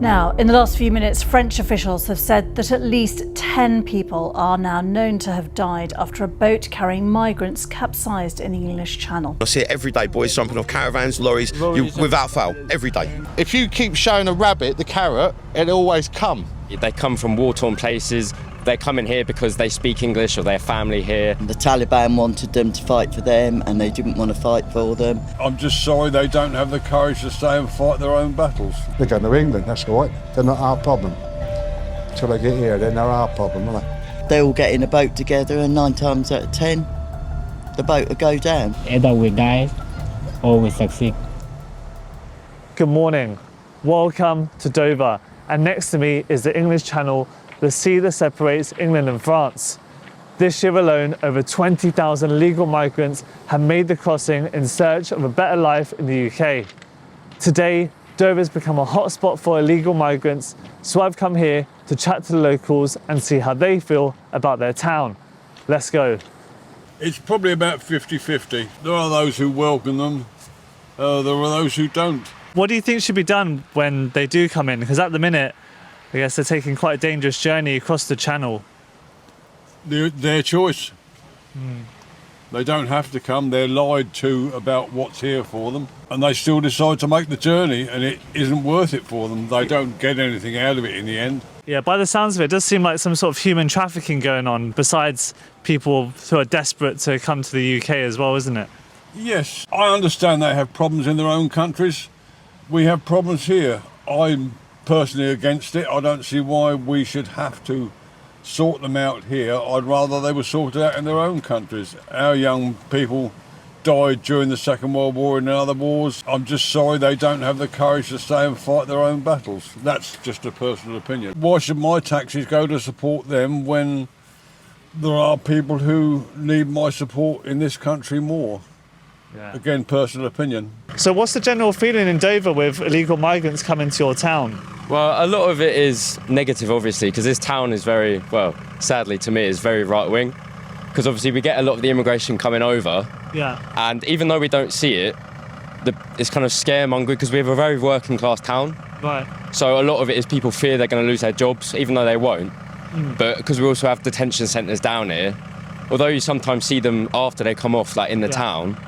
Now, in the last few minutes, French officials have said that at least 10 people are now known to have died after a boat carrying migrants capsized in the English Channel. I see it every day, boys jumping off caravans, lorries, without fail, every day. If you keep showing a rabbit the carrot, it'll always come. They come from war-torn places. They're coming here because they speak English or their family here. The Taliban wanted them to fight for them and they didn't want to fight for them. I'm just sorry they don't have the courage to stay and fight their own battles. They're going to England, that's all right. They're not our problem. Until they get here, then they're our problem, aren't they? They all get in a boat together and 9 times out of 10, the boat will go down. Either we die or we succeed. Good morning. Welcome to Dover. And next to me is the English Channel, the sea that separates England and France. This year alone, over 20,000 legal migrants have made the crossing in search of a better life in the UK. Today, Dover has become a hotspot for illegal migrants, so I've come here to chat to the locals and see how they feel about their town. Let's go. It's probably about 50-50. There are those who welcome them, there are those who don't. What do you think should be done when they do come in? Because at the minute, I guess they're taking quite a dangerous journey across the channel. Their choice. They don't have to come, they're lied to about what's here for them, and they still decide to make the journey, and it isn't worth it for them. They don't get anything out of it in the end. Yeah, by the sounds of it, it does seem like some sort of human trafficking going on, besides people who are desperate to come to the UK as well, isn't it? Yes, I understand they have problems in their own countries. We have problems here. I'm personally against it. I don't see why we should have to sort them out here. I'd rather they were sorted out in their own countries. Our young people died during the Second World War and in other wars. I'm just sorry they don't have the courage to stay and fight their own battles. That's just a personal opinion. Why should my taxes go to support them when there are people who need my support in this country more? Yeah. Again, personal opinion. So what's the general feeling in Dover with illegal migrants coming to your town? Well, a lot of it is negative, obviously, because this town is very, well, sadly to me, is very right-wing. Because obviously we get a lot of the immigration coming over. Yeah. And even though we don't see it, it's kind of scaremongering because we have a very working-class town. Right. So a lot of it is people fear they're going to lose their jobs, even though they won't. But because we also have detention centres down here, although you sometimes see them after they come off, like in the town,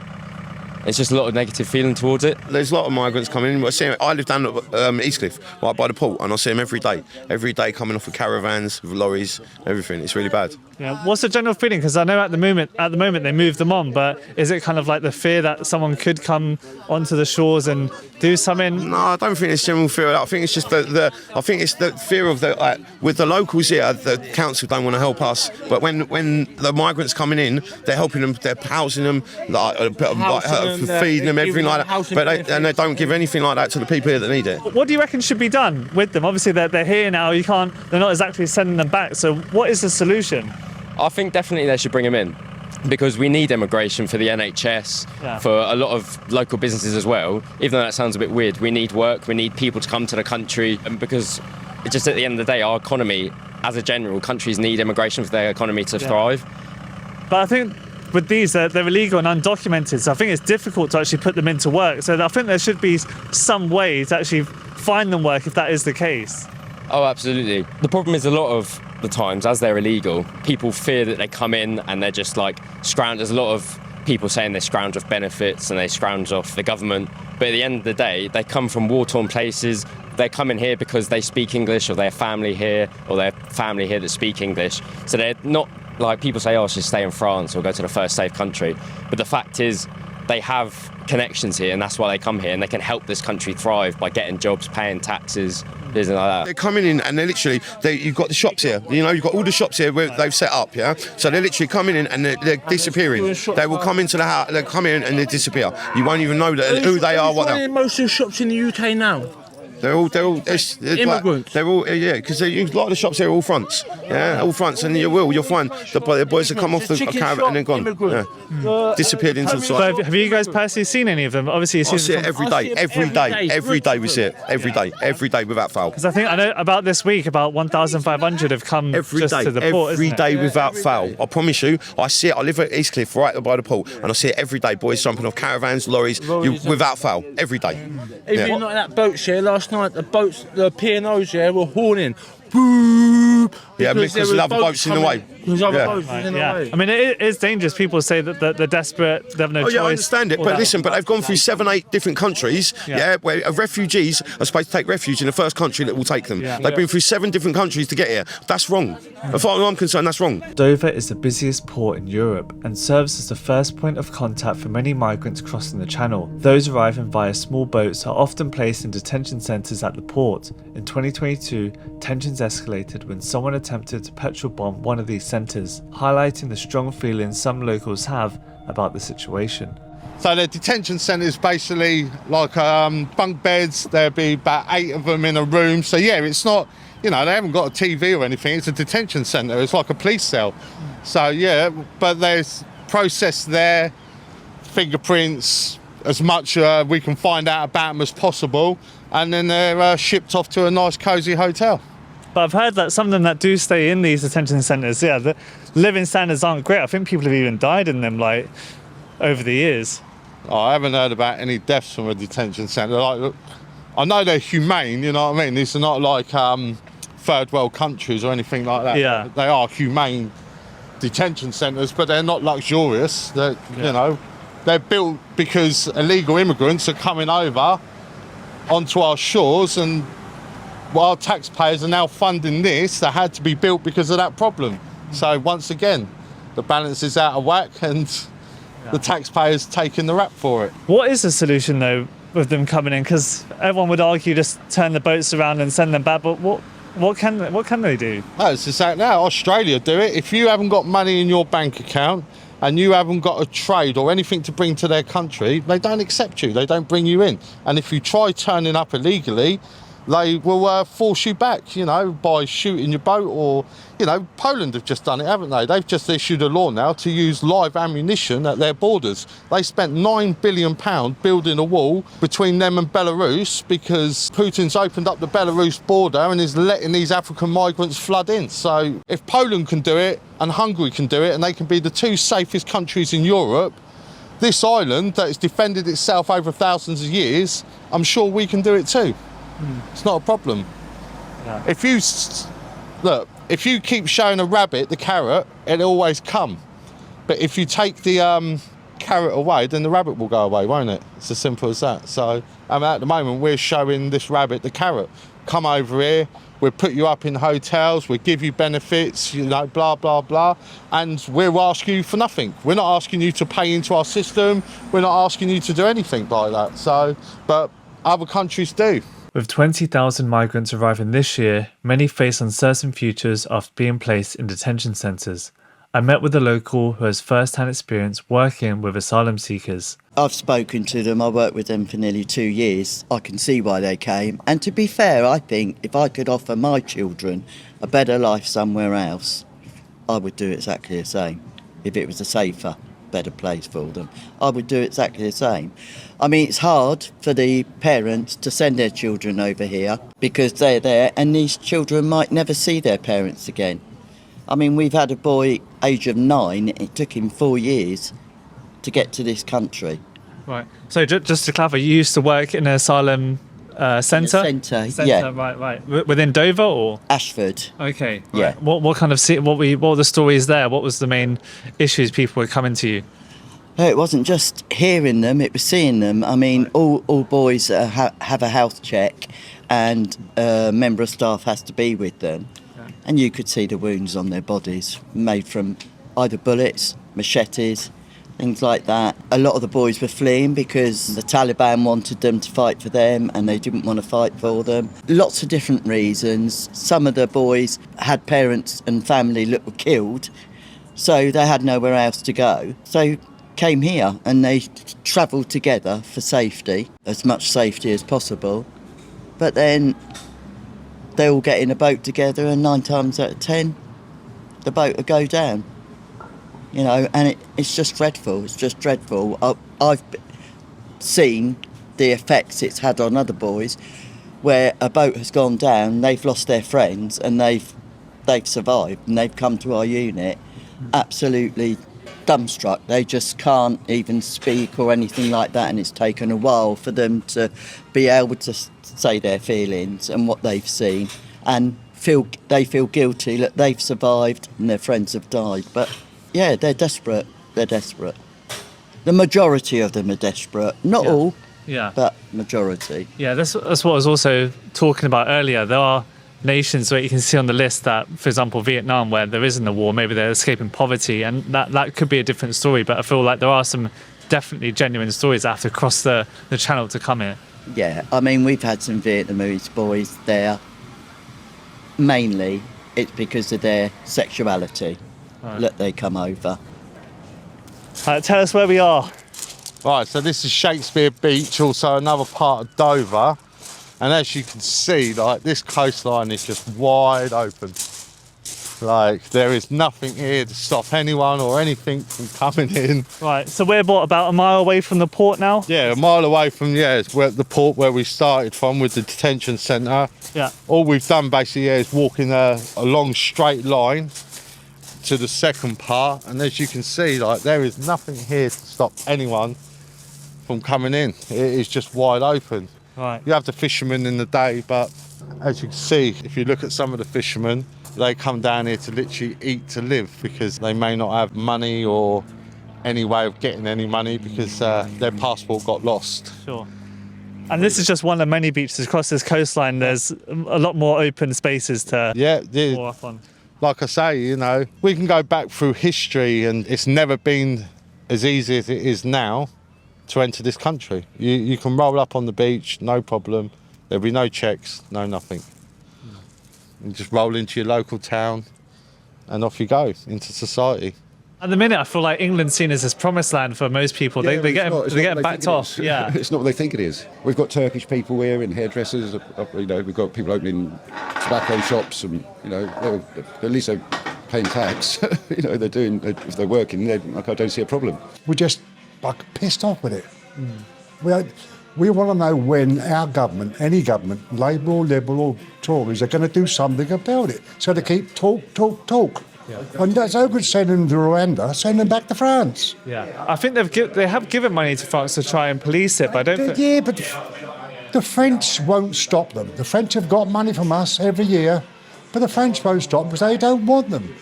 it's just a lot of negative feeling towards it. There's a lot of migrants coming in. I live down at Eastcliff, right by the port, and I see them every day coming off with caravans, with lorries, everything. It's really bad. Yeah. What's the general feeling? Because I know at the moment they move them on, but is it kind of like the fear that someone could come onto the shores and do something? No, I don't think it's general fear of that. I think it's just I think it's the fear of with the locals here. The council don't want to help us, but when the migrants coming in, they're helping them, they're housing them, feeding them, everything like that. But they don't give anything like that to the people here that need it. What do you reckon should be done with them? Obviously, they're here now. They're not exactly sending them back. So, what is the solution? I think definitely they should bring them in because we need immigration for the NHS, for a lot of local businesses as well. Even though that sounds a bit weird, we need work, we need people to come to the country, and because it's just at the end of the day, our economy, as a general, countries need immigration for their economy to thrive. But I think with these, they're illegal and undocumented, so I think it's difficult to actually put them into work. So I think there should be some way to actually find them work if that is the case. Oh, absolutely. The problem is a lot of the times, as they're illegal, people fear that they come in and they're just like there's a lot of people saying they scrounge off benefits and they scrounge off the government, but at the end of the day, they come from war-torn places. They're coming here because they speak English or their family here that speak English. So they're not like people say, oh, I should stay in France or go to the first safe country. But the fact is, they have connections here, and that's why they come here, and they can help this country thrive by getting jobs, paying taxes, things like that. They're coming in, and you've got the shops here. You've got all the shops here where they've set up, yeah. So they're literally coming in and they're disappearing. They will come into the house, they come in and they disappear. You won't even know who they are, what they are. Most of the shops in the UK now. They're all immigrants. They're all because a lot of the shops here are all fronts, all fronts, and you'll find the boys that come off the caravan and then gone, disappeared into the site. So have you guys personally seen any of them? Obviously, you see it every day we see it every day without fail. Because I know about this week, about 1,500 have come to the port. Every day without fail. I promise you, I see it. I live at Eastcliff, right by the port, and I see it every day. Boys jumping off caravans, lorries, without fail, every day. Even not in that boat share last last night the boats, the P&Os, were horning. Boo! Yeah, because there the were other boats in the way. Because other Yeah. boats was in the Yeah, way. I mean, it is dangerous. People say that they're desperate, they have no Oh choice. yeah, I understand it, all but that. listen, but they've gone through 7, 8 different countries, Yeah. where refugees are supposed to take refuge in the first country that will take them. Yeah. They've been through 7 different countries to get here. That's wrong. As far as I'm concerned, that's wrong. Dover is the busiest port in Europe and serves as the first point of contact for many migrants crossing the channel. Those arriving via small boats are often placed in detention centres at the port. In 2022, tensions escalated when someone attempted to petrol bomb one of these centres, highlighting the strong feelings some locals have about the situation. So the detention centre is basically like bunk beds. There'll be about 8 of them in a room. So yeah, it's not, they haven't got a TV or anything. It's a detention centre. It's like a police cell. So yeah, but there's process there, fingerprints, as much we can find out about them as possible, and then they're shipped off to a nice cosy hotel. But I've heard that some of them that do stay in these detention centres, the living standards aren't great. I think people have even died in them, over the years. Oh, I haven't heard about any deaths from a detention centre. Look, I know they're humane, you know what I mean? These are not like third world countries or anything like that. Yeah. They are humane detention centres, but they're not luxurious. They're built because illegal immigrants are coming over onto our shores, and while taxpayers are now funding this, they had to be built because of that problem. So once again, the balance is out of whack, and the taxpayers taking the rap for it. What is the solution though with them coming in? Because everyone would argue just turn the boats around and send them back, but what can they do? Oh, it's just out now. Australia do it. If you haven't got money in your bank account and you haven't got a trade or anything to bring to their country, they don't accept you. They don't bring you in. And if you try turning up illegally, they will force you back, by shooting your boat, or, Poland have just done it, haven't they? They've just issued a law now to use live ammunition at their borders. They spent £9 billion building a wall between them and Belarus because Putin's opened up the Belarus border and is letting these African migrants flood in. So if Poland can do it and Hungary can do it, and they can be the 2 safest countries in Europe, this island that has defended itself over thousands of years, I'm sure we can do it too. It's not a problem. Yeah. If you keep showing a rabbit the carrot, it'll always come. But if you take the carrot away, then the rabbit will go away, won't it? It's as simple as that. So at the moment, we're showing this rabbit the carrot. Come over here, we'll put you up in hotels, we'll give you benefits, blah, blah, blah. And we'll ask you for nothing. We're not asking you to pay into our system. We're not asking you to do anything like that. So, but other countries do. With 20,000 migrants arriving this year, many face uncertain futures after being placed in detention centres. I met with a local who has first-hand experience working with asylum seekers. I've spoken to them. I worked with them for nearly 2 years. I can see why they came. And to be fair, I think if I could offer my children a better life somewhere else, I would do exactly the same. If it was a safer, better place for them, I would do exactly the same. I mean, it's hard for the parents to send their children over here because they're there and these children might never see their parents again. I mean, we've had a boy, age of 9, it took him 4 years to get to this country. Right. So just to clarify, you used to work in an asylum centre? Centre, yeah. Right. Within Dover or? Ashford. Okay. Yeah. Right. What kind of what were the stories there? What was the main issues people were coming to you? It wasn't just hearing them, it was seeing them. I mean, all boys have a health check and a member of staff has to be with them. Okay. And you could see the wounds on their bodies made from either bullets, machetes, things like that. A lot of the boys were fleeing because the Taliban wanted them to fight for them and they didn't want to fight for them. Lots of different reasons. Some of the boys had parents and family that were killed, so they had nowhere else to go. So came here and they travelled together for safety, as much safety as possible. But then they all get in a boat together and 9 times out of 10, the boat will go down. And it's just dreadful. It's just dreadful. I've seen the effects it's had on other boys where a boat has gone down, they've lost their friends and they've survived and they've come to our unit absolutely dumbstruck. They just can't even speak or anything like that, and it's taken a while for them to be able to say their feelings and what they've seen, and they feel guilty that they've survived and their friends have died. But yeah, they're desperate. They're desperate. The majority of them are desperate. Not all, but majority. Yeah, that's what I was also talking about earlier. There are nations where you can see on the list that, for example, Vietnam, where there isn't a war, maybe they're escaping poverty, and that could be a different story. But I feel like there are some definitely genuine stories that have to cross the channel to come here. Yeah, I mean, we've had some Vietnamese boys there. Mainly, it's because of their sexuality that they come over. Tell us where we are. Right, so this is Shakespeare Beach, also another part of Dover. And as you can see, like, this coastline is just wide open. Like, there is nothing here to stop anyone or anything from coming in. Right, so we're about a mile away from the port now? Yeah, a mile away from, it's where the port where we started from with the detention centre. Yeah. All we've done basically is walk in a long straight line to the second part. And as you can see, like, there is nothing here to stop anyone from coming in. It is just wide open. Right. You have the fishermen in the day, but as you can see, if you look at some of the fishermen, they come down here to literally eat to live because they may not have money or any way of getting any money because their passport got lost. Sure. And this is just one of many beaches across this coastline. There's a lot more open spaces to walk up on. Like I say, you know, we can go back through history and it's never been as easy as it is now to enter this country. You can roll up on the beach, no problem. There'll be no checks, no nothing. You just roll into your local town and off you go into society. At the minute, I feel like England's seen as this promised land for most people. They're getting backed off. Yeah, it's not what they think it is. We've got Turkish people here in hairdressers. You know, we've got people opening tobacco shops, and you know, at least they're paying tax. You know, if they're working. I don't see a problem. We're just pissed off with it. We want to know when our government, any government, Labour or Liberal or Tories, are going to do something about it. So they keep talk. Yeah. And that's no good sending them to Rwanda, send them back to France. Yeah, I think they have given money to France to try and police it, but I don't think... Yeah, but the French won't stop them. The French have got money from us every year, but the French won't stop because they don't want them.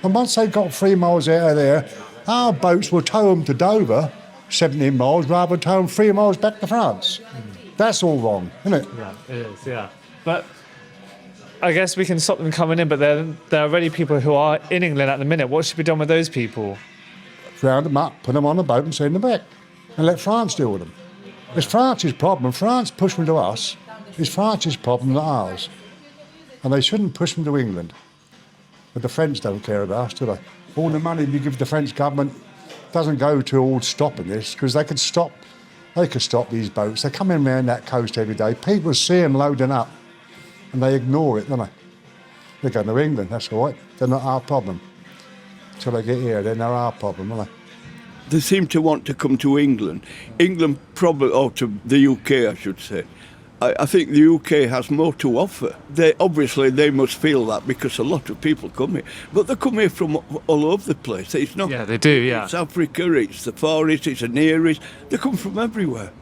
And once they've got 3 miles out of there, our boats will tow them to Dover, 17 miles, rather than tow them 3 miles back to France. That's all wrong, isn't it? Yeah, it is, yeah. But I guess we can stop them coming in, but there are already people who are in England at the minute. What should be done with those people? Round them up, put them on a boat and send them back. And let France deal with them. It's France's problem. France push them to us. It's France's problem, not ours. And they shouldn't push them to England. But the French don't care about us, do they? All the money we give the French government doesn't go towards stopping this, because they could stop these boats. They come in around that coast every day. People see them loading up, and they ignore it, don't they? They're going to England, that's all right. They're not our problem. Till they get here, then they're our problem, aren't they? They seem to want to come to England. England probably, or to the UK, I should say. I think the UK has more to offer. Obviously, they must feel that because a lot of people come here. But they come here from all over the place. It's not. Yeah, they do, yeah. It's Africa, it's the Far East, it's the Near East. They come from everywhere.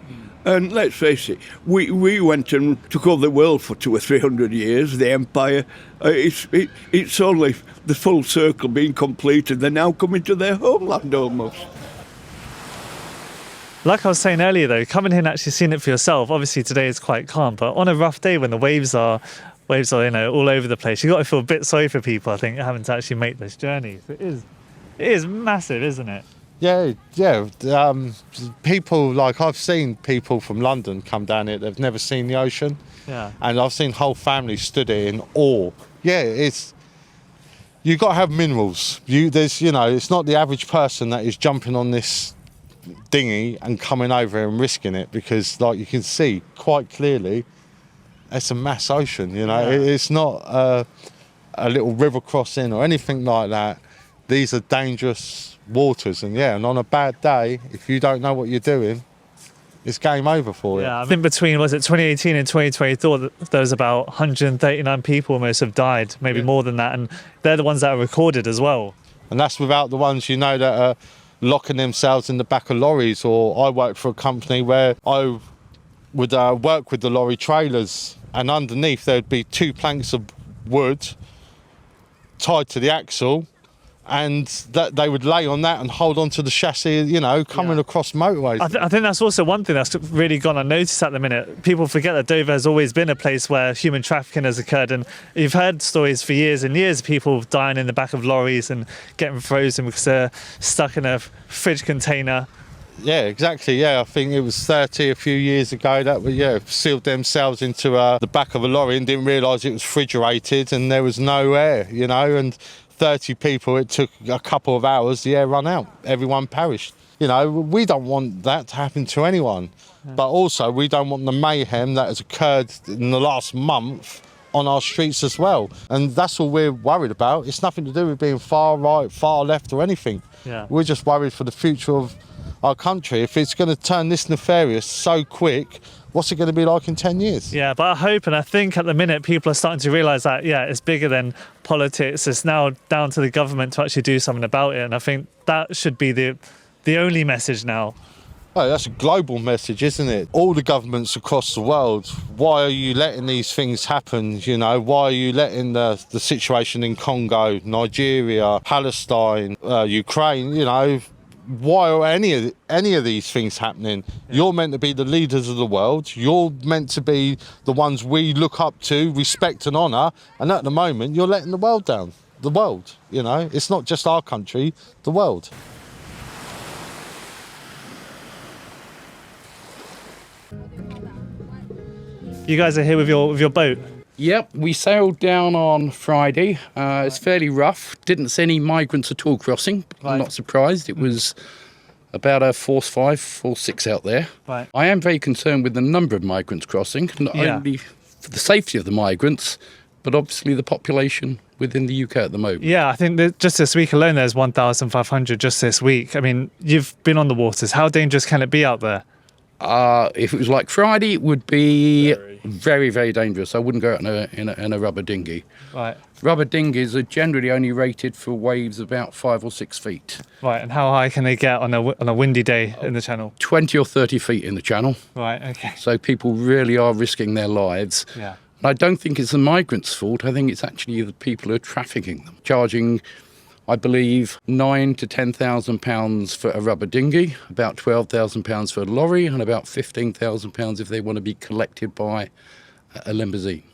And let's face it, we went and took over the world for 200 or 300 years, the empire. It's only the full circle being completed. They're now coming to their homeland almost. Like I was saying earlier, though, coming here and actually seeing it for yourself, obviously today is quite calm, but on a rough day when the waves are all over the place, you've got to feel a bit sorry for people, I think, having to actually make this journey. It is massive, isn't it? Yeah. People, like, I've seen people from London come down here, they've never seen the ocean. Yeah. And I've seen whole families stood here in awe. Yeah, you've got to have minerals. It's not the average person that is jumping on this dinghy and coming over and risking it, because, like, you can see quite clearly, it's a mass ocean, Yeah. It's not a little river crossing or anything like that. These are dangerous waters, and on a bad day, if you don't know what you're doing, it's game over for you. Yeah, I think between, 2018 and 2020, thought that there was about 139 people almost have died, maybe more than that, and they're the ones that are recorded as well. And that's without the ones, that are locking themselves in the back of lorries. Or I worked for a company where I would work with the lorry trailers, and underneath there'd be 2 planks of wood tied to the axle, and that they would lay on that and hold on to the chassis, you know, coming across motorways. I think that's also one thing that's really gone unnoticed at the minute. People forget that Dover has always been a place where human trafficking has occurred, and you've heard stories for years and years of people dying in the back of lorries and getting frozen because they're stuck in a fridge container. Yeah, exactly. Yeah, I think it was 30 a few years ago that sealed themselves into the back of a lorry and didn't realise it was refrigerated and there was no air, you know, and 30 people, it took a couple of hours, the air run out, everyone perished. You know, we don't want that to happen to anyone, but also we don't want the mayhem that has occurred in the last month on our streets as well. And that's all we're worried about. It's nothing to do with being far right, far left or anything. Yeah. We're just worried for the future of our country. If it's going to turn this nefarious so quick, what's it going to be like in 10 years? Yeah, but I hope and I think at the minute people are starting to realise that, it's bigger than politics. It's now down to the government to actually do something about it. And I think that should be the only message now. Oh, that's a global message, isn't it? All the governments across the world, why are you letting these things happen? You know, why are you letting the situation in Congo, Nigeria, Palestine, Ukraine, you know, why are any of these things happening? You're meant to be the leaders of the world. You're meant to be the ones we look up to, respect and honour. And at the moment, you're letting the world down. The world, you know. It's not just our country, the world. You guys are here with your boat? Yep, we sailed down on Friday. It's fairly rough. Didn't see any migrants at all crossing. Right. I'm not surprised. It was about a force 5, force 6 out there. Right. I am very concerned with the number of migrants crossing, not only for the safety of the migrants, but obviously the population within the UK at the moment. Yeah, I think that just this week alone there's 1,500 just this week. I mean, you've been on the waters. How dangerous can it be out there? If it was like Friday, it would be very, very dangerous. I wouldn't go out in a rubber dinghy. Right. Rubber dinghies are generally only rated for waves about 5 or 6 feet. Right, and how high can they get on a windy day in the channel? 20 or 30 feet in the channel. Right, okay. So people really are risking their lives. Yeah. And I don't think it's the migrants' fault. I think it's actually the people who are trafficking them, charging, I believe, £9,000 to £10,000 for a rubber dinghy, about £12,000 for a lorry, and about £15,000 if they want to be collected by a limousine.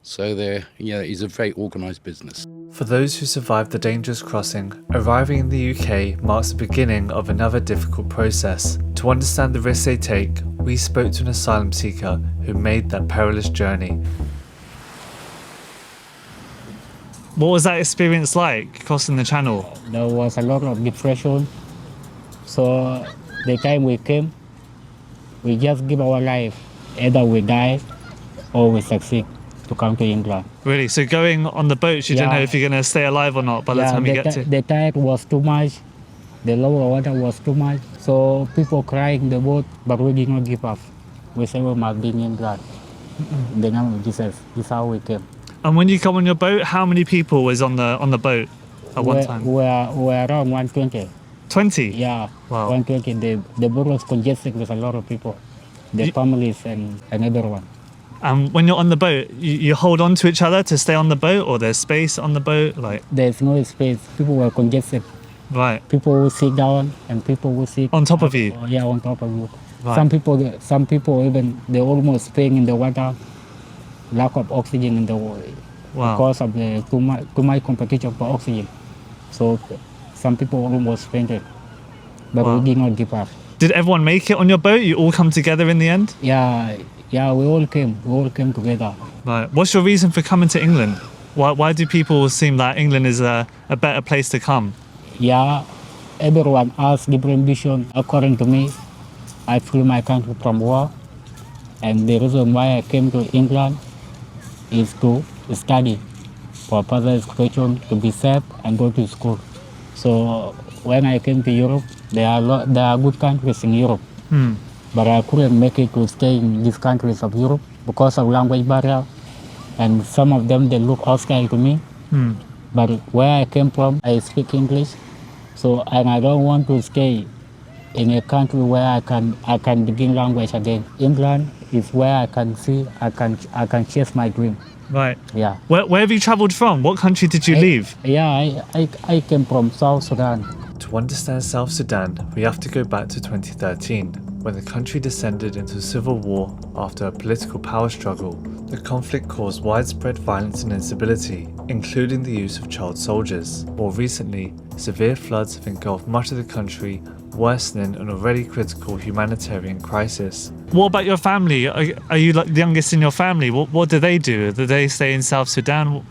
So it's a very organised business. For those who survived the dangerous crossing, arriving in the UK marks the beginning of another difficult process. To understand the risks they take, we spoke to an asylum seeker who made that perilous journey. What was that experience like, crossing the channel? There was a lot of depression. So the time we came, we just give our life. Either we die or we succeed to come to England. Really? So going on the boats, you don't know if you're going to stay alive or not by the time you get to... The tide was too much. The lower water was too much. So people crying in the boat, but we did not give up. We said we must be in England. In the name of Jesus. This is how we came. And when you come on your boat, how many people was on the boat at one time? We're around 120. 20? Yeah, wow. 120. The boat was congested with a lot of people, the families and everyone. And when you're on the boat, you hold on to each other to stay on the boat, or there's space on the boat? There's no space. People were congested. Right. People will sit down and people will sit on top of you. Yeah, on top of you. Right. Some people even they almost staying in the water. Lack of oxygen in the water because of the too much competition for oxygen. So some people almost fainted, but we did not give up. Did everyone make it on your boat? You all come together in the end? Yeah, we all came. We all came together. Right. What's your reason for coming to England? Why do people seem that England is a better place to come? Yeah, everyone has different vision. According to me, I flee my country from war, and the reason why I came to England is to study for further education, to be safe and go to school. So when I came to Europe, there are good countries in Europe, but I couldn't make it to stay in these countries of Europe because of language barrier, and some of them they look hostile to me. But where I came from, I speak English, and I don't want to stay in a country where I can begin language again. England is where I can see, I can chase my dream. Right. Yeah. Where have you travelled from? What country did you leave? I came from South Sudan. To understand South Sudan, we have to go back to 2013, when the country descended into civil war after a political power struggle. The conflict caused widespread violence and instability, including the use of child soldiers. More recently, severe floods have engulfed much of the country, worsening an already critical humanitarian crisis. What about your family? Are you like the youngest in your family? What do they do? Do they stay in South Sudan?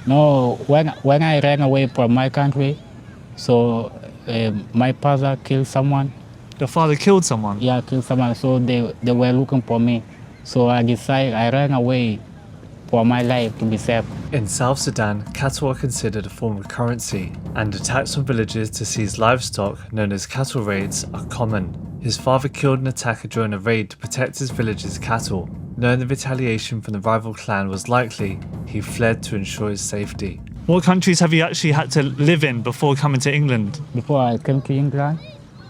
No, when I ran away from my country, so my father killed someone. Your father killed someone? Yeah, killed someone. So they were looking for me. So I ran away for my life to be safe. In South Sudan, cattle are considered a form of currency, and attacks on villages to seize livestock, known as cattle raids, are common. His father killed an attacker during a raid to protect his village's cattle. Knowing the retaliation from the rival clan was likely, he fled to ensure his safety. What countries have you actually had to live in before coming to England? Before I came to England,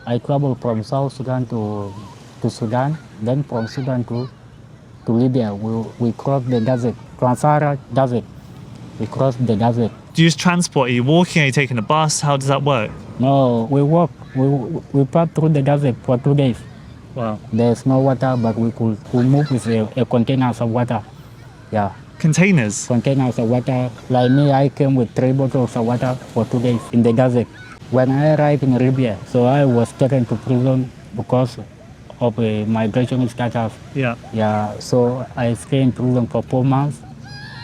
I traveled from South Sudan to Sudan, then from Sudan to Libya. We crossed the desert, Trans-Sahara Desert. We crossed the desert. Do you use transport? Are you walking? Are you taking a bus? How does that work? No, we walk. We passed through the desert for 2 days. Wow. There's no water, but we move with a containers of water. Yeah. Containers? Containers of water. Like me, I came with 3 bottles of water for 2 days in the desert. When I arrived in Libya, so I was taken to prison because of a migration status. Yeah. Yeah, so I stayed in prison for 4 months.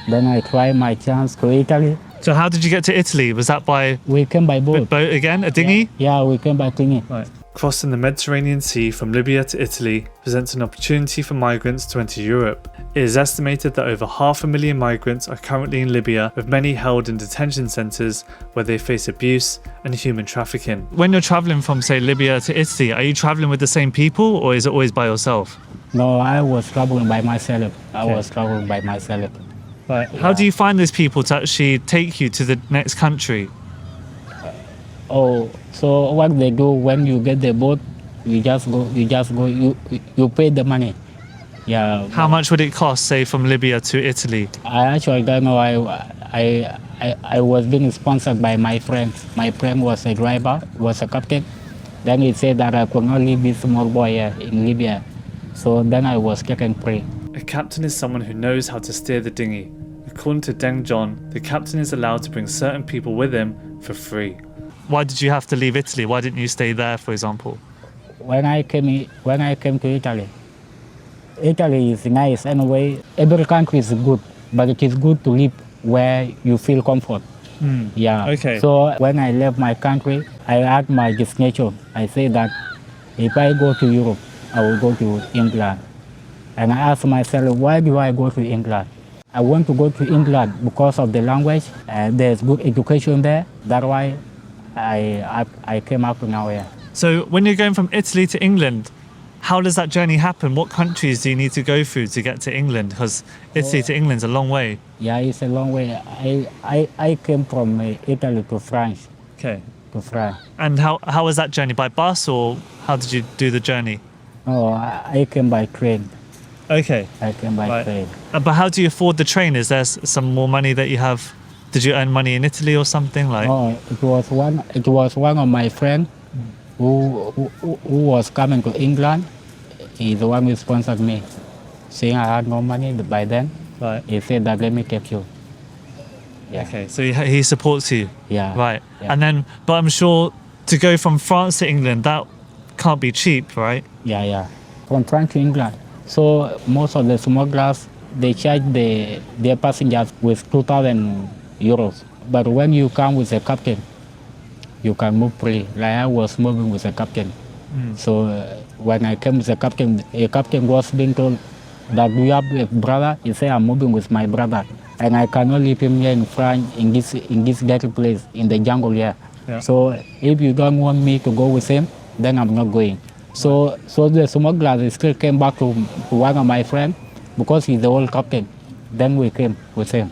Then I tried my chance to Italy. So how did you get to Italy? Was that by... We came by boat. Boat again? A dinghy? Yeah, we came by dinghy. Right. Crossing the Mediterranean Sea from Libya to Italy presents an opportunity for migrants to enter Europe. It is estimated that over 500,000 migrants are currently in Libya, with many held in detention centres where they face abuse and human trafficking. When you're travelling from, say, Libya to Italy, are you travelling with the same people or is it always by yourself? No, I was travelling by myself. Right. How do you find these people to actually take you to the next country? Oh, so what they do when you get the boat, you just go, you pay the money. Yeah. How much would it cost, say, from Libya to Italy? I actually don't know. I was being sponsored by my friend. My friend was a driver, was a captain. Then he said that I could not leave this small boy here in Libya. So then I was taken free. A captain is someone who knows how to steer the dinghy. According to Deng John, the captain is allowed to bring certain people with him for free. Why did you have to leave Italy? Why didn't you stay there, for example? When I came to Italy, Italy is nice anyway. Every country is good, but it is good to live where you feel comfort. Yeah. Okay. So when I left my country, I had my destination. I say that if I go to Europe, I will go to England. And I asked myself, why do I go to England? I want to go to England because of the language. There's good education there. That's why I came up now here. So when you're going from Italy to England, how does that journey happen? What countries do you need to go through to get to England? Because Italy to England's a long way. Yeah, it's a long way. I came from Italy to France. Okay. To France. And how was that journey? By bus or how did you do the journey? Oh, I came by train. Okay. I came by train. But how do you afford the train? Is there some more money that you have? Did you earn money in Italy or something like? Oh, it was one of my friends who was coming to England. He's the one who sponsored me. Seeing I had no money by then, he said that let me take you. Yeah. Okay, so he supports you. Yeah. Right. Yeah. And then, but I'm sure to go from France to England, that can't be cheap, right? Yeah. From France to England. So most of the smugglers, they charge their passengers with 2,000 euros. But when you come with a captain, you can move free. Like I was moving with a captain. So when I came with a captain was being told that you have a brother. He said, I'm moving with my brother. And I cannot leave him here in France, in this dirty place, in the jungle here. Yeah. So if you don't want me to go with him, then I'm not going. So the smugglers still came back to one of my friends because he's the old captain. Then we came with him.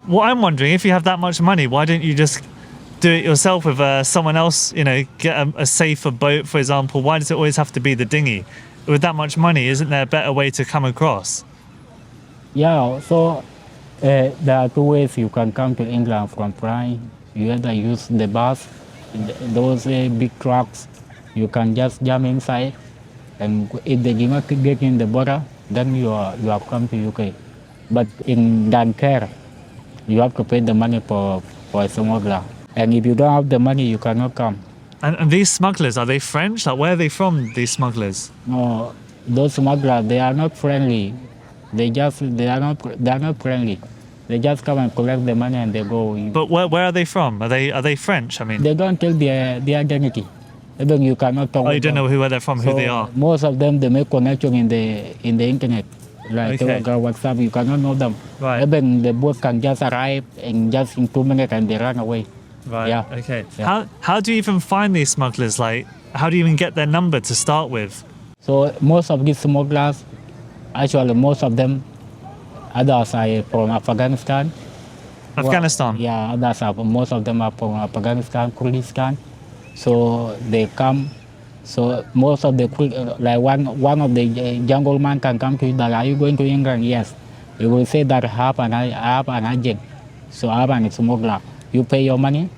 Well, I'm wondering, if you have that much money, why don't you just do it yourself with someone else, get a safer boat, for example? Why does it always have to be the dinghy? With that much money, isn't there a better way to come across? Yeah, so there are two ways you can come to England from France. You either use the bus, those big trucks, you can just jump inside, and if they do not get in the border, then you have come to UK. But in Dunkirk, you have to pay the money for a smuggler. And if you don't have the money, you cannot come. And these smugglers, are they French? Like, where are they from, these smugglers? No, those smugglers, they are not friendly. They are not friendly. They just come and collect the money and they go. But where are they from? Are they French? I mean, they don't tell their identity. Even you cannot talk. Oh, you don't know where they're from, who they are. Most of them, they make connection in the internet, like Telegram, WhatsApp. You cannot know them. Right. Even the boat can just arrive and just in 2 minutes and they run away. Right. Yeah. Okay. Yeah. How do you even find these smugglers? Like, how do you even get their number to start with? So most of these smugglers, actually most of them, others are from Afghanistan. Afghanistan? Yeah, others are, most of them are from Afghanistan, Kurdistan. So they come. So most of the, like one of the jungle man can come to you that, are you going to England? Yes. He will say that I have an agent. So I have an smuggler. You pay your money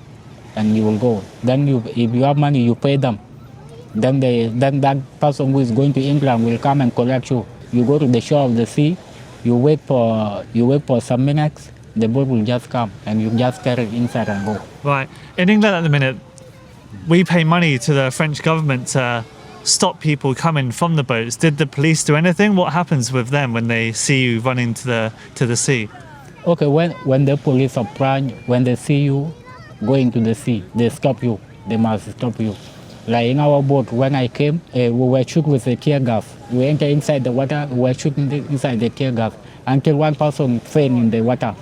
and you will go. Then if you have money, you pay them. Then that person who is going to England will come and collect you. You go to the shore of the sea, you wait for some minutes, the boat will just come and you just carry it inside and go. Right. In England at the minute, we pay money to the French government to stop people coming from the boats. Did the police do anything? What happens with them when they see you running to the sea? Okay, when the police of France, when they see you going to the sea, they stop you. They must stop you. Like in our boat, when I came, we were shooting with a tear gas. We enter inside the water, we were shooting inside the tear gas until one person fell in the water.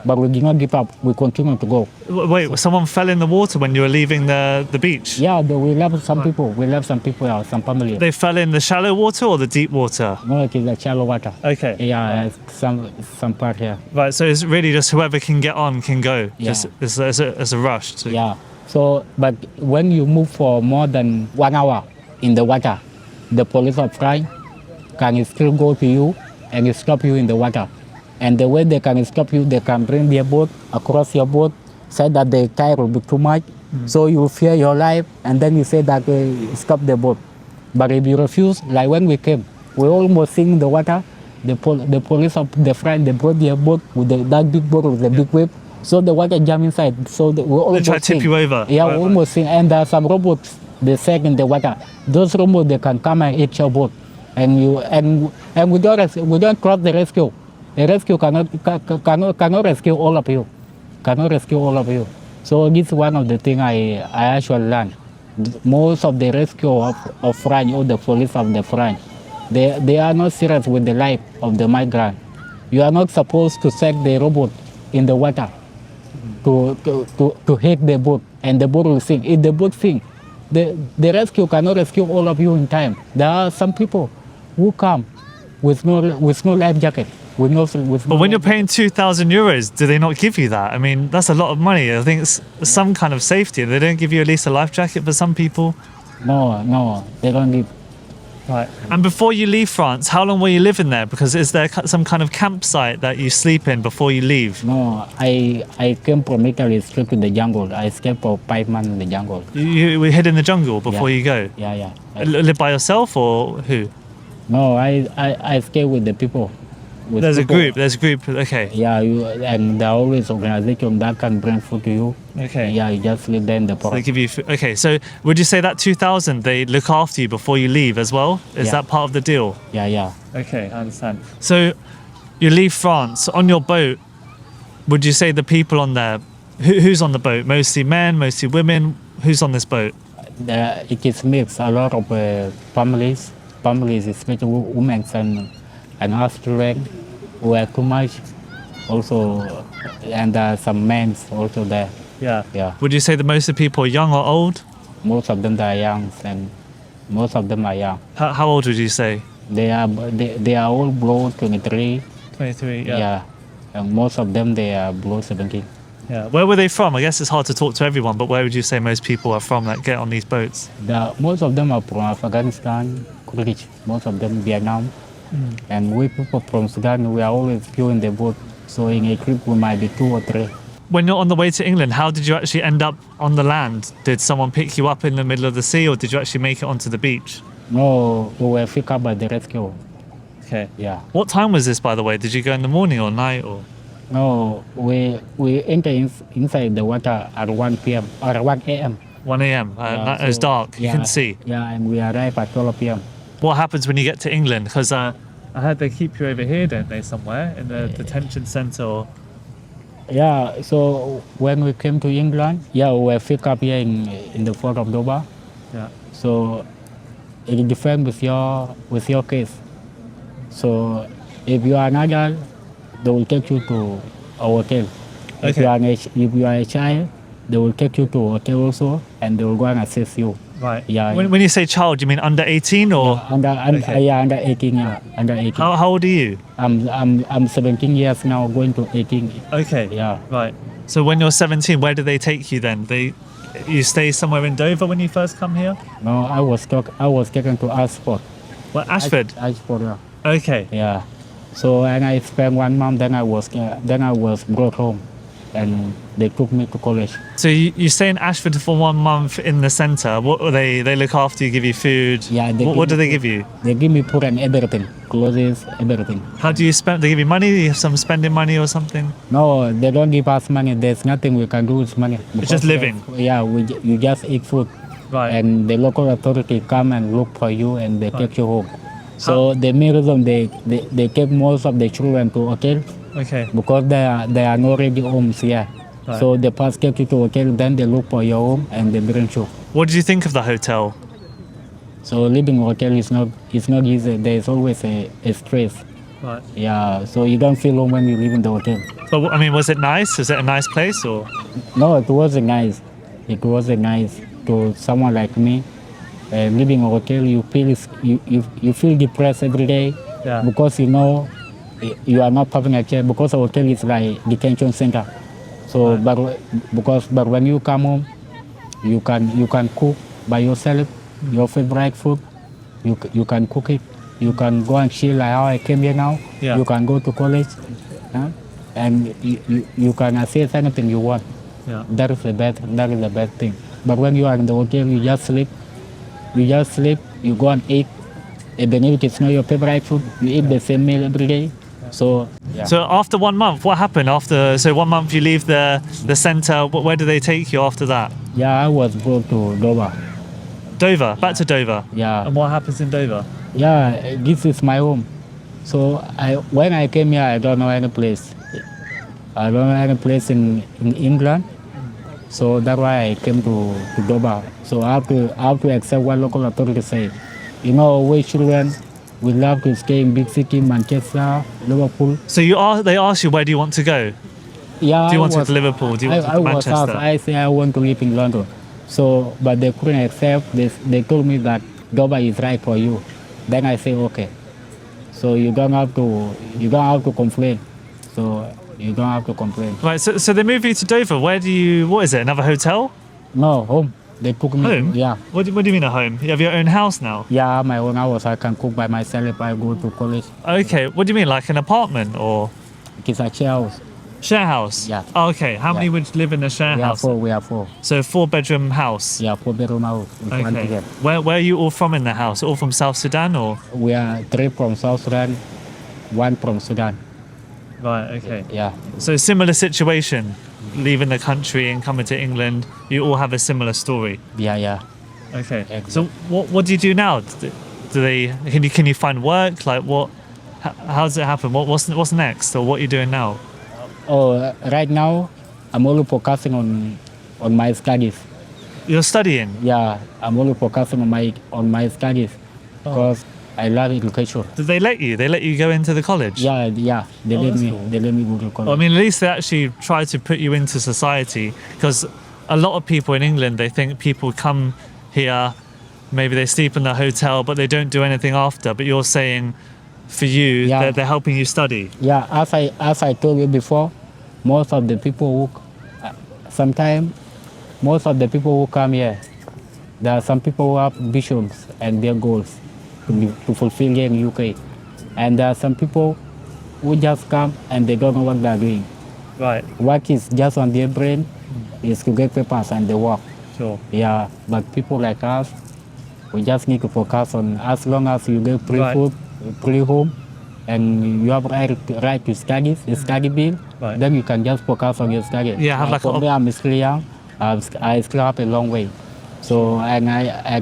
But we did not give up. We continued to go. Wait, someone fell in the water when you were leaving the beach? Yeah, we left some people. We left some people out, some family. They fell in the shallow water or the deep water? No, it is the shallow water. Okay. Yeah, some part here. Right, so it's really just whoever can get on can go. Yeah. Just it's a rush. Yeah. So, but when you move for more than 1 hour in the water, the police of France can still go to you and stop you in the water. And the way they can stop you, they can bring their boat across your boat, say that the tide will be too much, so you fear your life, and then you say that stop the boat. But if you refuse, like when we came, we almost sink in the water. The police of the France, they brought their boat with that big boat with the big wave, so the water jump inside. So we almost try to tip you over. Yeah, right, we almost sink. And there are some robots they sank in the water. Those robots they can come and hit your boat, and we don't trust the rescue. The rescue cannot rescue all of you. Cannot rescue all of you. So this is one of the things I actually learned. Most of the rescue of France or the police of the France, they are not serious with the life of the migrant. You are not supposed to set the robot in the water to hit the boat, and the boat will sink. If the boat sinks, the rescue cannot rescue all of you in time. There are some people who come with no life jacket. But when you're paying €2,000, do they not give you that? I mean, that's a lot of money. I think it's some kind of safety. They don't give you at least a life jacket for some people. No, they don't give. Right. And before you leave France, how long were you living there? Because is there some kind of campsite that you sleep in before you leave? No, I came from Italy straight to the jungle. I stayed for 5 months in the jungle. You hid in the jungle before you go? Yeah. Live by yourself or who? No, I stay with the people. There's a group, okay. Yeah, and there are always organizations that can bring food to you. Okay. Yeah, you just live there in the So forest. they give you food. Okay, so would you say that 2,000, they look after you before you leave as well? Is that part of the deal? Yeah. Okay, I understand. So you leave France, on your boat, would you say the people on there, who's on the boat? Mostly men, mostly women? Who's on this boat? It is mixed. A lot of families, especially women and us children who are too much also, and some men also there. Yeah. Would you say that most of the people are young or old? Most of them they are young, and most of them are young. How old would you say? They are all below 23. 23, Yeah. And most of them they are below 17. Yeah. Where were they from? I guess it's hard to talk to everyone, but where would you say most people are from that get on these boats? Most of them are from Afghanistan, Kurdish, most of them Vietnam. And we people from Sudan, we are always few in the boat. So in a trip, we might be 2 or 3. When you're on the way to England, how did you actually end up on the land? Did someone pick you up in the middle of the sea, or did you actually make it onto the beach? No, we were picked up by the rescue. Okay. Yeah. What time was this, by the way? Did you go in the morning or night, or? No, we enter inside the water at 1 p.m. or 1 a.m. 1 a.m. It was dark. You couldn't see. Yeah, and we arrive at 12 p.m. What happens when you get to England? Because I heard they keep you over here, don't they, somewhere in the detention centre? Or... Yeah. So when we came to England, we were picked up here in the port of Dover. Yeah. So it depends with your case. So if you are an adult, they will take you to a hotel. Okay. If you are a child, they will take you to a hotel also, and they will go and assess you. Right. Yeah. When you say child, you mean under 18 or? Under 18. Yeah, under 18. How old are you? I'm 17 years now, going to 18. Okay. Yeah. Right. So when you're 17, where do they take you then? You stay somewhere in Dover when you first come here? No, I was taken to Ashford. Well, Ashford. Ashford. Yeah. Okay. Yeah. So and I spent 1 month. Then I was brought home, and they took me to college. So you stay in Ashford for 1 month in the centre. What are they look after you, give you food? Yeah. What do they give you? They give me food and everything, clothes, everything. How do you spend? They give you money? You have some spending money or something? No, they don't give us money. There's nothing we can do with money. It's just living. You just eat food. Right. And the local authority come and look for you, and they take you home. So the main reason they take most of the children to hotel. Okay. Because they are not ready homes here. Right. So they first take you to hotel, then they look for your home and they bring you. What did you think of the hotel? So living in a hotel is not easy. There is always a stress. Right. Yeah. So you don't feel home when you live in the hotel. But I mean, was it nice? Was it a nice place or? No, it wasn't nice. It wasn't nice to someone like me. Living in a hotel, you feel depressed every day. Yeah. Because you are not having a care, because a hotel is like detention center. So, right. but when you come home, you can cook by yourself your favorite food. You can cook it. You can go and chill like how I came here now. Yeah. You can go to college, and you can access anything you want. Yeah. That is the best thing. But when you are in the hotel, you just sleep. You go and eat. Even if it's not your favorite food, you eat the same meal every day. So, yeah. So after 1 month, what happened so 1 month you leave the centre, where do they take you after that? Yeah, I was brought to Dover. Dover? Back to Dover? Yeah. And what happens in Dover? Yeah, this is my home. So when I came here, I don't know any place. I don't know any place in England. So that's why I came to Dover. So I have to accept what local authorities say. We children, we love to stay in big city, Manchester, Liverpool. So they asked you, where do you want to go? Yeah. Do you want to go to Liverpool? Do you want to go to Manchester? I say I want to live in London. So, but they couldn't accept. They told me that Dover is right for you. Then I say okay. So you don't have to complain. So you don't have to complain. Right. So they move you to Dover. What is it? Another hotel? No, home. They took me. Home? Yeah. What do you mean a home? You have your own house now? Yeah, my own house. I can cook by myself if I go to college. Okay. What do you mean, like an apartment or? It's a share house. Share house? Yeah. Oh, okay. How many would live in a share house? We are four. So 4-bedroom house? Yeah, 4-bedroom house. Okay. Where are you all from in the house? All from South Sudan or? We are 3 from South Sudan, 1 from Sudan. Right, okay. Yeah. So similar situation, leaving the country and coming to England, you all have a similar story? Yeah. Okay. Exactly. So what do you do now? Can you find work? Like what? How does it happen? What's next, or what are you doing now? Oh, right now, I'm only focusing on my studies. You're studying? Yeah, I'm only focusing on my studies because I love education. Did they let you? They let you go into the college? Yeah. They let me. Cool. They let me go to college. Well, I mean, at least they actually try to put you into society, because a lot of people in England, they think people come here, maybe they sleep in the hotel, but they don't do anything after. But you're saying, for you, they're helping you study. Yeah, as I told you before, most of the people sometimes most of the people who come here, there are some people who have visions and their goals to fulfill here in UK. And there are some people who just come and they don't know what they're doing. Right. What is just on their brain is to get papers and they work. Sure. Yeah, but people like us, we just need to focus on as long as you get free food, free home, and you have right to study, the study bill, then you can just focus on your study. Yeah, for me, I'm still young. I still have a long way. So, and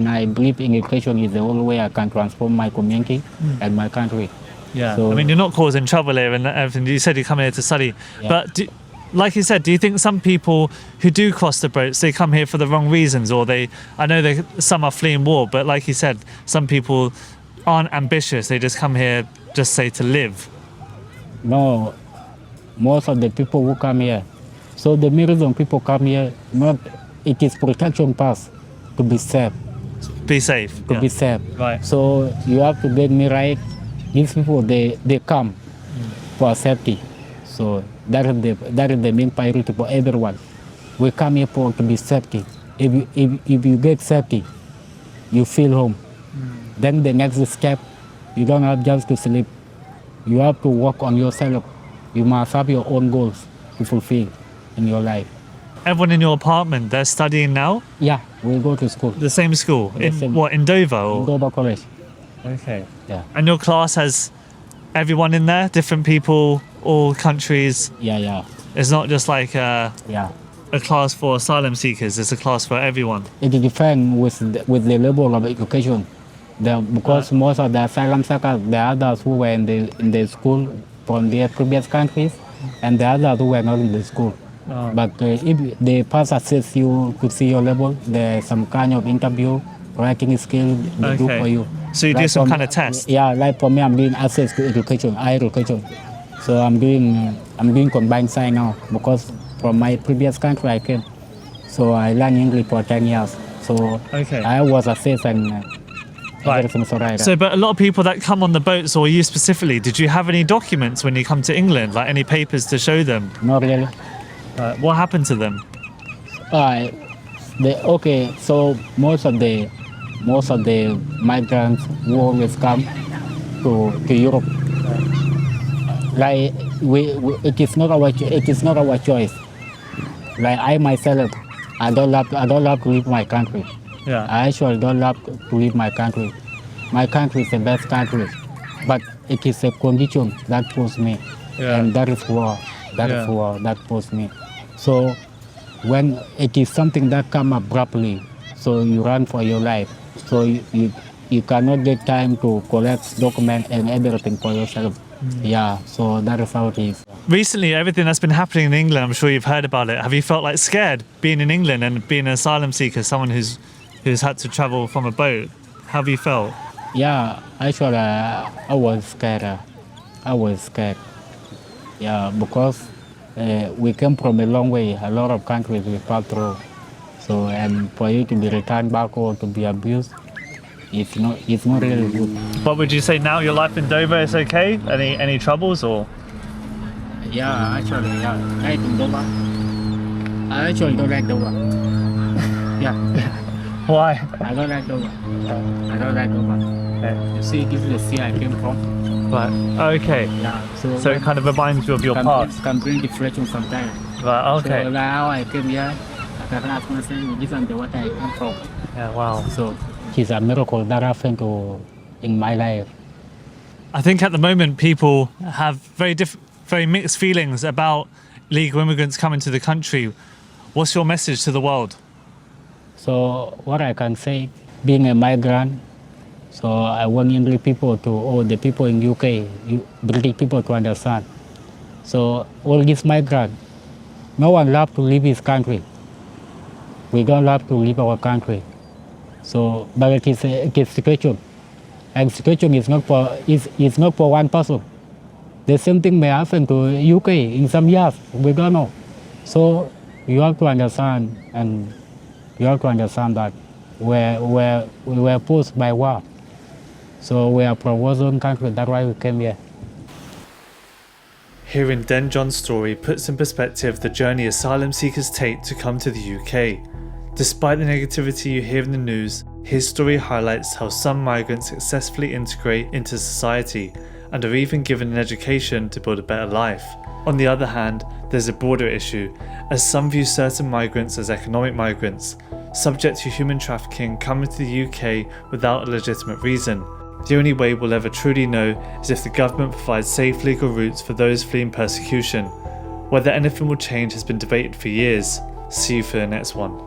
I believe in education is the only way I can transform my community and my country. Yeah, So, I mean, you're not causing trouble here and everything. You said you come here to study. Yeah. But like you said, do you think some people who do cross the boats, they come here for the wrong reasons, or I know some are fleeing war, but like you said, some people aren't ambitious. They just come here just say to live. No, most of the people who come here. So the main reason people come here, it is protection pass to be safe. Be safe. To be safe. Right. So you have to get me right. These people, they come for safety. So that is the main priority for everyone. We come here to be safety. If you get safety, you feel home. Then the next step, you don't have just to sleep. You have to work on yourself. You must have your own goals to fulfill in your life. Everyone in your apartment, they're studying now? Yeah, we go to school. The same school? In Dover? Or? In Dover College. Okay. Yeah. And your class has everyone in there? Different people, all countries? Yeah. It's not just like a class for asylum seekers, it's a class for everyone? It depends with the level of education. Because most of the asylum seekers, the others who were in the school from their previous countries, and the others who were not in the school. But if they pass assess you to see your level, there's some kind of interview, writing skill they do for you. So you do some kind of test? Yeah, like for me, I'm doing access to education, higher education. So I'm doing combined science now because from my previous country I came. So I learned English for 10 years. So I was assessed and everything's all right. So, but a lot of people that come on the boats, or you specifically, did you have any documents when you come to England, like any papers to show them? Not really. What happened to them? So most of the migrants who always come to Europe, like it is not our choice. Like I myself, I don't love to leave my country. Yeah. I actually don't love to leave my country. My country is the best country, but it is a condition that forced me, and that is war. That war that forced me. So when it is something that comes abruptly, so you run for your life. So you cannot get time to collect documents and everything for yourself. Yeah, so that is how it is. Recently, everything that's been happening in England, I'm sure you've heard about it. Have you felt like scared being in England and being an asylum seeker, someone who's had to travel from a boat? How have you felt? Yeah, actually, I was scared. Yeah, because we came from a long way. A lot of countries we passed through. So, and for you to be returned back or to be abused, it's not really good. What would you say now? Your life in Dover is okay? Any troubles or? Yeah, actually, right in Dover. I actually don't like Dover. Yeah. Why? I don't like Dover. Okay. You see, this is the sea I came from. Right. Okay. Yeah. So it kind of reminds you of your past. Can bring depression sometimes. Right. Okay. So like how I came here, I can ask myself, this is what I came from. Yeah. Wow. So it's a miracle that happened in my life. I think at the moment people have very mixed feelings about illegal immigrants coming to the country. What's your message to the world? So what I can say, being a migrant, so I want English people the people in UK, British people to understand. So all these migrants, no one loves to leave his country. We don't love to leave our country. So, but it is situation. And situation is not for one person. The same thing may happen to UK in some years. We don't know. So you have to understand, and you have to understand that we were forced by war. So we are from war zone country. That's why we came here. Hearing Den John's story puts in perspective the journey asylum seekers take to come to the UK. Despite the negativity you hear in the news, his story highlights how some migrants successfully integrate into society and are even given an education to build a better life. On the other hand, there's a broader issue, as some view certain migrants as economic migrants, subject to human trafficking coming to the UK without a legitimate reason. The only way we'll ever truly know is if the government provides safe legal routes for those fleeing persecution. Whether anything will change has been debated for years. See you for the next one.